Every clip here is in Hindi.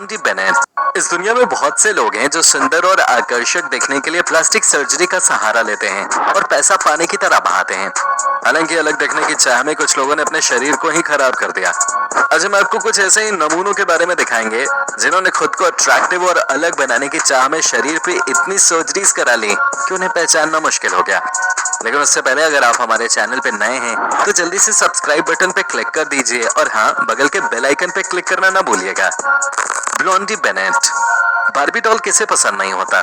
जी बेनेट। इस दुनिया में बहुत से लोग हैं जो सुंदर और आकर्षक दिखने के लिए प्लास्टिक सर्जरी का सहारा लेते हैं और पैसा पाने की तरह बहाते हैं। हालांकि अलग दिखने की चाह में कुछ लोगों ने अपने शरीर को ही खराब कर दिया। आज हम आपको कुछ ऐसे ही नमूनों के बारे में दिखाएंगे जिन्होंने खुद को अट्रैक्टिव और अलग बनाने की चाह में शरीर पे इतनी सर्जरीज करा ली कि उन्हें पहचानना मुश्किल हो गया। लेकिन उससे पहले अगर आप हमारे चैनल पे नए हैं तो जल्दी से सब्सक्राइब बटन पे क्लिक कर दीजिए और हाँ, बगल के बेल आइकन पे क्लिक करना ना भूलिएगा। Blondie Bennett. बार्बी डॉल किसे पसंद नहीं होता।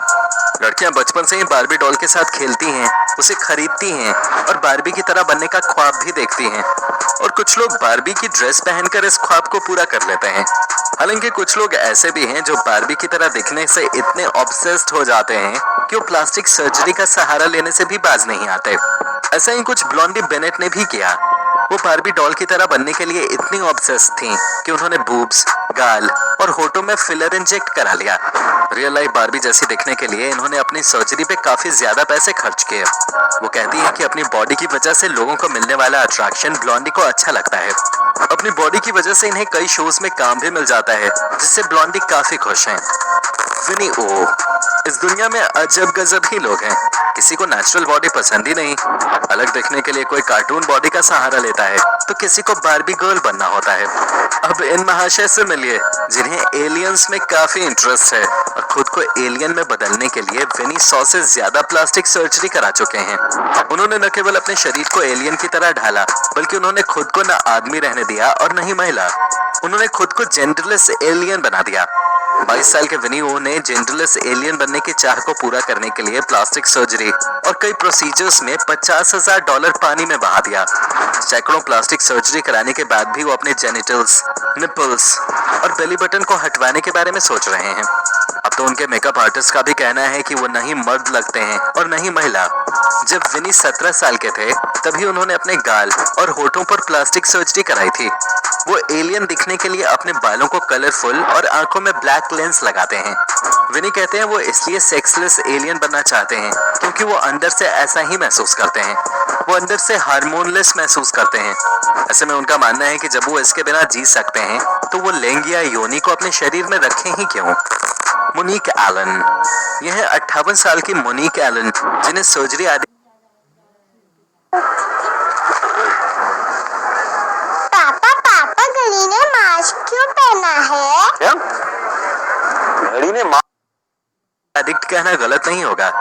लड़कियां बचपन से ही बार्बी डॉल के साथ खेलती हैं, उसे खरीदती हैं और बार्बी की तरह बनने का ख्वाब भी देखती हैं। और कुछ लोग बार्बी की ड्रेस पहनकर इस ख्वाब को पूरा कर लेते हैं। हालांकि कुछ लोग ऐसे भी हैं जो बार्बी की तरह दिखने से इतने ऑब्सेस्ड हो जाते हैं कि वो प्लास्टिक सर्जरी का सहारा लेने से भी बाज नहीं आते। ऐसा ही कुछ ब्लॉन्डी बेनेट ने भी किया। वो बार्बी डॉल की तरह बनने के लिए इतनी ऑब्सेस्ड थी कि उन्होंने बूब्स, गाल और होठों में फिलर इंजेक्ट करा लिया। रियल लाइफ बार्बी जैसी दिखने के लिए इन्होंने अपनी सर्जरी पे काफी ज्यादा पैसे खर्च किए। वो कहती है कि अपनी बॉडी की वजह से लोगों को मिलने वाला अट्रैक्शन ब्लॉन्डी को अच्छा लगता है। अपनी बॉडी की वजह से इन्हें कई शोज में काम भी मिल जाता है, जिससे ब्लॉन्डी काफी खुश हैं। विनी ओ। इस दुनिया में अजब गजब ही लोग हैं। किसी को नेचुरल बॉडी पसंद ही नहीं। अलग दिखने के लिए कोई कार्टून बॉडी का सहारा लेता है तो किसी को बार्बी गर्ल बनना होता है। अब इन महाशय से मिलिए जिन्हें एलियंस में काफी इंटरेस्ट है और खुद को एलियन में बदलने के लिए विनी 100 से ज्यादा प्लास्टिक सर्जरी करा चुके हैं। उन्होंने न केवल अपने शरीर को एलियन की तरह ढाला, बल्कि उन्होंने खुद को न आदमी रहने दिया और न ही महिला। उन्होंने खुद को जेंडरलेस एलियन बना दिया। 22 साल के विनी ओ ने जेंडरलेस एलियन बनने की चाह को पूरा करने के लिए प्लास्टिक सर्जरी और कई प्रोसीजर्स में $50,000 पानी में बहा दिया। सैकड़ों प्लास्टिक सर्जरी कराने के बाद भी वो अपने जेनिटल्स, निपल्स और बेली बटन को हटवाने के बारे में सोच रहे हैं। अब तो उनके मेकअप आर्टिस्ट का भी कहना है कि वो नहीं मर्द लगते हैं और नहीं महिला। जब विनी 17 साल के थे तभी उन्होंने अपने गाल और होठों पर प्लास्टिक सर्जरी कराई थी। वो एलियन दिखने के लिए अपने बालों को कलरफुल और आंखों में ब्लैक लेंस लगाते हैं। विनी कहते हैं वो इसलिए सेक्सलेस एलियन बनना चाहते हैं क्योंकि वो अंदर से ऐसा ही महसूस करते हैं। वो अंदर से हार्मोनलेस महसूस करते हैं। ऐसे में उनका मानना है कि जब वो इसके बिना जी सकते हैं तो वो लिंग या योनि को अपने शरीर में रखें ही क्यों। Monique Allen. यह 58 साल की मोनिक एलन जिन्हें सर्जरी आदि पापा घड़ी ने मास्क क्यों पहना है? क्या? घड़ी ने एडिक्ट कहना गलत नहीं होगा।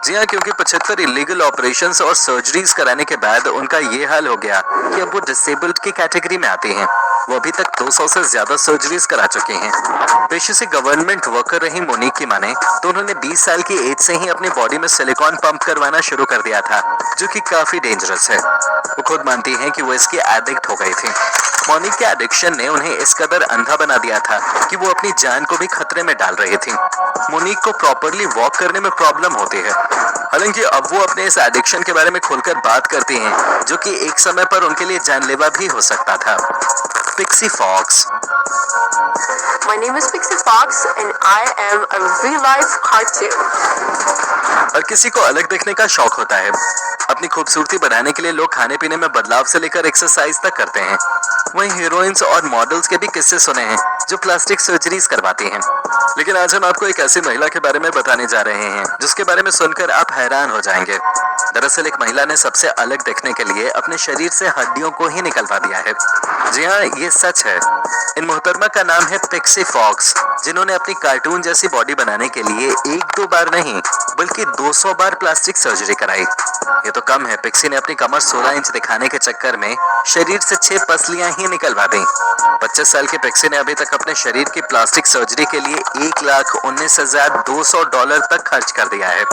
जी हाँ, क्योंकि 75 इलीगल ऑपरेशंस और सर्जरीज कराने के बाद उनका ये हाल हो गया कि अब वो डिसेबल्ड की कैटेगरी में आती हैं। वो अभी तक 200 से ज्यादा सर्जरीज करा चुके हैं। पेशे से गवर्नमेंट वर्कर रही मोनिक की माने तो उन्होंने 20 साल की एज से ही अपनी बॉडी में सिलिकॉन पंप करवाना शुरू कर दिया था, जो कि काफी डेंजरस है। वो खुद मानती हैं कि वो इसकी एडिक्ट हो गई थी। मोनिक के एडिक्शन ने उन्हें इस कदर अंधा बना दिया था कि वो अपनी जान को भी खतरे में डाल रही थी। मोनिक को प्रॉपरली वॉक करने में प्रॉब्लम होती है। हालांकि अब वो अपने इस एडिक्शन के बारे में खुलकर बात करती हैं, जो कि एक समय पर उनके लिए जानलेवा भी हो सकता था। Pixie Fox. My name is Pixie Fox and I am a real life cartoon. और किसी को अलग दिखने का शौक होता है। अपनी खूबसूरती बढ़ाने के लिए लोग खाने पीने में बदलाव से लेकर एक्सरसाइज तक करते हैं। वहीं हीरोइंस और मॉडल्स के भी किस्से सुने हैं जो प्लास्टिक सर्जरीज करवाती हैं। लेकिन आज हम आपको एक ऐसी महिला के बारे में बताने जा रहे हैं जिसके बारे में सुनकर आप हैरान हो जाएंगे। दरअसल एक महिला ने सबसे अलग दिखने के लिए अपने शरीर से हड्डियों को ही निकलवा दिया है। जी हाँ, ये सच है। इन मोहतरमा का नाम है पिक्सी फॉक्स, जिन्होंने अपनी कार्टून जैसी बॉडी बनाने के लिए 1-2 बार नहीं बल्कि 200 बार प्लास्टिक सर्जरी कराई। ये तो कम है, पिक्सी ने अपनी कमर 16 इंच दिखाने के चक्कर में शरीर से 6 पसलियां ही निकलवा दी। 25 साल की पिक्सी ने अभी तक अपने शरीर की प्लास्टिक सर्जरी के लिए $1,19,200 तक खर्च कर दिया है।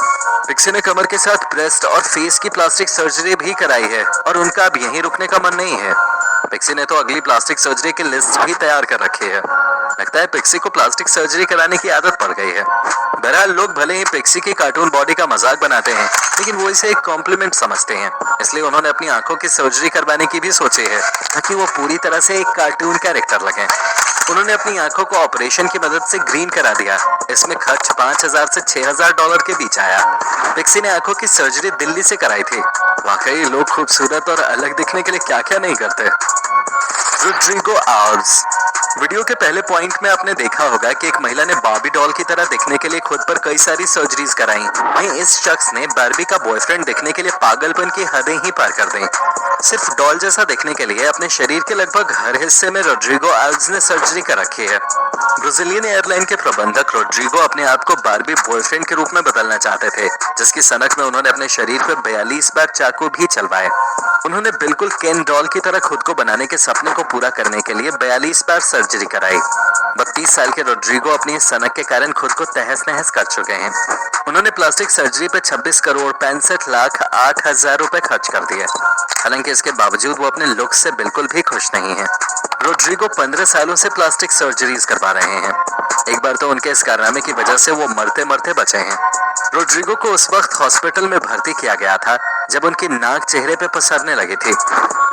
पिक्सी ने कमर के साथ ब्रेस्ट और फेस की प्लास्टिक सर्जरी भी कराई है और उनका अब यहीं रुकने का मन नहीं है। पिक्सी ने तो अगली प्लास्टिक सर्जरी की लिस्ट भी तैयार कर रखी है। लगता है पिक्सी को प्लास्टिक सर्जरी कराने की आदत पड़ गई है। बहरहाल लोग भले ही पिक्सी की कार्टून बॉडी का मजाक बनाते हैं, लेकिन वो इसे एक कॉम्प्लीमेंट समझते हैं। इसलिए उन्होंने अपनी आंखों की सर्जरी करवाने की भी सोची है ताकि वो पूरी तरह से एक कार्टून कैरेक्टर लगे। उन्होंने अपनी आंखों को ऑपरेशन की मदद से ग्रीन करा दिया। इसमें खर्च $5,000 से $6,000 के बीच आया। पिक्सी ने आंखों की सर्जरी दिल्ली से कराई थी। वाकई लोग खूबसूरत और अलग दिखने के लिए क्या क्या नहीं करते। रोड्रिगो आल्व्स। वीडियो के पहले पॉइंट में आपने देखा होगा कि एक महिला ने बार्बी डॉल की तरह दिखने के लिए खुद पर कई सारी सर्जरीज कराई। वहीं इस शख्स ने बार्बी का बॉयफ्रेंड दिखने के लिए पागलपन की हदें ही पार कर दी। सिर्फ डॉल जैसा दिखने के लिए अपने शरीर के लगभग हर हिस्से में रोड्रिगो एल्व्स ने सर्जरी कर रखी है। ब्राजीलियन एयरलाइन के प्रबंधक रोड्रिगो अपने आप को बार्बी बॉयफ्रेंड के रूप में बदलना चाहते थे, जिसकी सनक में उन्होंने अपने शरीर पर 42 बार चाकू भी चलवाए। उन्होंने बिल्कुल केन डॉल की तरह खुद को बनाने के सपने को पूरा करने के लिए 42 बार सर्जरी कराई। 32 साल के रोड्रिगो अपनी सनक के कारण खुद को तहस नहस कर चुके हैं। उन्होंने प्लास्टिक सर्जरी पे 26 करोड़ 65 लाख 8 हजार रुपए खर्च कर दिए। हालांकि इसके बावजूद वो अपने लुक से बिल्कुल भी खुश नहीं है। रोड्रिगो 15 सालों से प्लास्टिक सर्जरीज करवा रहे हैं। एक बार तो उनके इस कारनामे की वजह से वो मरते मरते बचे हैं। रोड्रिगो को उस वक्त हॉस्पिटल में भर्ती किया गया था जब उनकी नाक चेहरे पे पसरने लगी थी।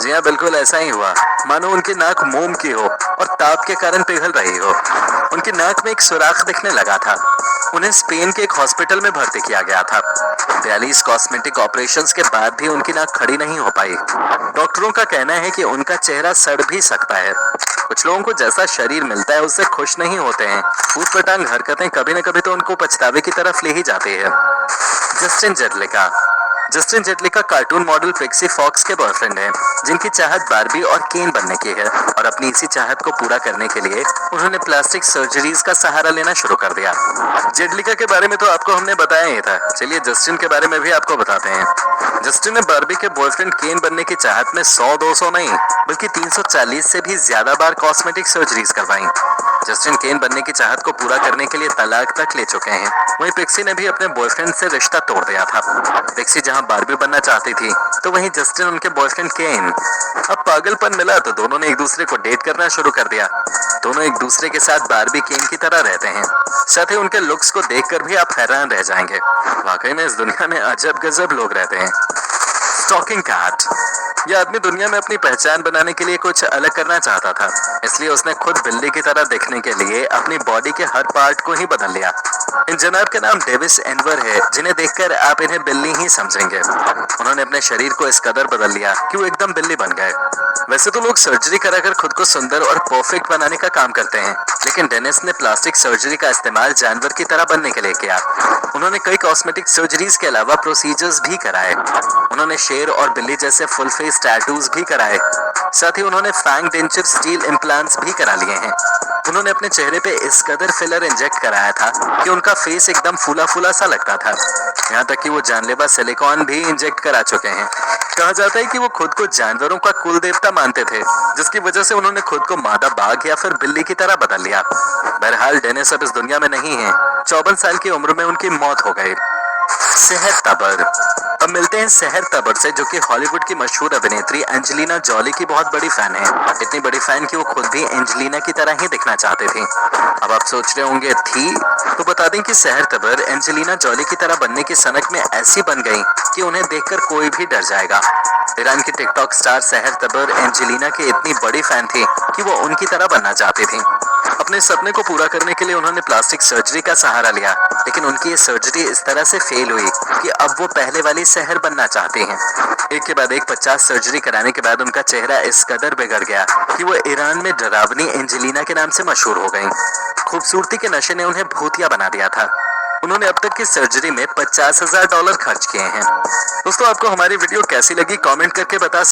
जी हाँ, बिल्कुल ऐसा ही हुआ, मानो उनकी नाक मोम की हो और ताप के कारण पिघल रही हो। उनकी नाक में एक सुराख दिखने लगा था। उन्हें स्पेन के एक हॉस्पिटल में भर्ती किया गया था। 42 कॉस्मेटिक ऑपरेशंस के बाद भी उनकी नाक खड़ी नहीं हो पाई। डॉक्टरों का कहना है कि उनका चेहरा सड़ भी सकता है। कुछ लोगों को जैसा शरीर मिलता है उससे खुश नहीं होते हैं। ऊटपटांग हरकतें कभी न कभी तो उनको पछतावे की तरफ ले ही जाती है। Justin Jedlica cartoon model Pixie Fox के बॉयफ्रेंड हैं, जिनकी चाहत बार्बी और केन बनने की है और अपनी इसी चाहत को पूरा करने के लिए उन्होंने प्लास्टिक सर्जरीज का सहारा लेना शुरू कर दिया। जेटलिका के बारे में तो आपको हमने बताया ही था, चलिए जस्टिन के बारे में भी आपको बताते हैं। जस्टिन ने बार्बी के बॉयफ्रेंड केन बनने की चाहत में 100-200 नहीं बल्कि 340 से भी ज्यादा बार कॉस्मेटिक सर्जरीज करवाई। जस्टिन केन बनने की चाहत को पूरा करने के लिए तलाक तक ले चुके हैं। वहीं पिक्सी ने भी अपने बॉयफ्रेंड से रिश्ता तोड़ दिया था। पिक्सी जहां बार्बी बनना चाहती थी तो वहीं जस्टिन उनके बॉयफ्रेंड केन। अब पागलपन मिला तो दोनों ने एक दूसरे को डेट करना शुरू कर दिया। दोनों एक दूसरे के साथ बार्बी केन की तरह रहते हैं। साथ ही उनके लुक्स को देखकर भी आप हैरान रह जाएंगे। वाकई में इस दुनिया में अजब गजब लोग रहते हैं। Stalking Cat. यह आदमी दुनिया में अपनी पहचान बनाने के लिए कुछ अलग करना चाहता था, इसलिए उसने खुद बिल्ली की तरह दिखने के लिए अपनी बॉडी के हर पार्ट को ही बदल लिया। इन जनाब का नाम डेविस एनवर है, जिन्हें देखकर आप इन्हें बिल्ली ही समझेंगे। उन्होंने अपने शरीर को इस कदर बदल लिया कि वो एकदम बिल्ली बन गए। वैसे तो लोग सर्जरी कराकर खुद को सुंदर और परफेक्ट बनाने का काम करते हैं, लेकिन डेनिस ने प्लास्टिक सर्जरी का इस्तेमाल जानवर की तरह बनने के लिए किया। उन्होंने कई कॉस्मेटिक सर्जरीज के अलावा प्रोसीजर्स भी कराए। उन्होंने शेर और बिल्ली जैसे फुल फेस टैटूज भी कराए। साथ ही उन्होंने फैंग डेंचर स्टील इम्प्लांट्स भी करा लिए हैं। उन्होंने अपने चेहरे पे इस कदर फिलर इंजेक्ट कराया था कि उनका फेस एकदम फूला फूला सा लगता था। यहाँ तक कि वो जानलेवा सिलिकॉन भी इंजेक्ट करा चुके हैं। कहा जाता है कि वो खुद को जानवरों का कुल देवता मानते थे, जिसकी वजह से उन्होंने खुद को मादा बाघ या फिर बिल्ली की तरह बदल लिया। बहरहाल डेनिस अब इस दुनिया में नहीं है। 54 साल की उम्र में उनकी मौत हो गई। सेहर तबर। अब मिलते हैं सेहर तबर से, जो कि हॉलीवुड की मशहूर अभिनेत्री एंजेलिना जॉली की बहुत बड़ी फैन है। इतनी बड़ी फैन कि वो खुद भी एंजेलिना की तरह ही दिखना चाहते थे। अब आप सोच रहे होंगे थी, तो बता दें कि सेहर तबर एंजेलिना जॉली की तरह बनने की सनक में ऐसी बन गई कि उन्हें देखकर कोई भी डर जाएगा। ईरान की टिकटॉक स्टार सेहर तबर एंजेलिना की इतनी बड़ी फैन थी कि वो उनकी तरह बनना चाहती थी। अपने सपने को पूरा करने के लिए उन्होंने प्लास्टिक सर्जरी का सहारा लिया, लेकिन उनकी ये सर्जरी इस तरह से फेल हुई कि अब वो पहले वाली सेहर बनना चाहती हैं। एक के बाद एक 50 सर्जरी कराने के बाद उनका चेहरा इस कदर बिगड़ गया कि वो ईरान में डरावनी एंजेलिना के नाम से मशहूर हो गईं। खूबसूरती के नशे ने उन्हें भूतिया बना दिया था। उन्होंने अब तक की सर्जरी में $50,000 खर्च किए हैं। दोस्तों, आपको हमारी वीडियो कैसी लगी कमेंट करके बता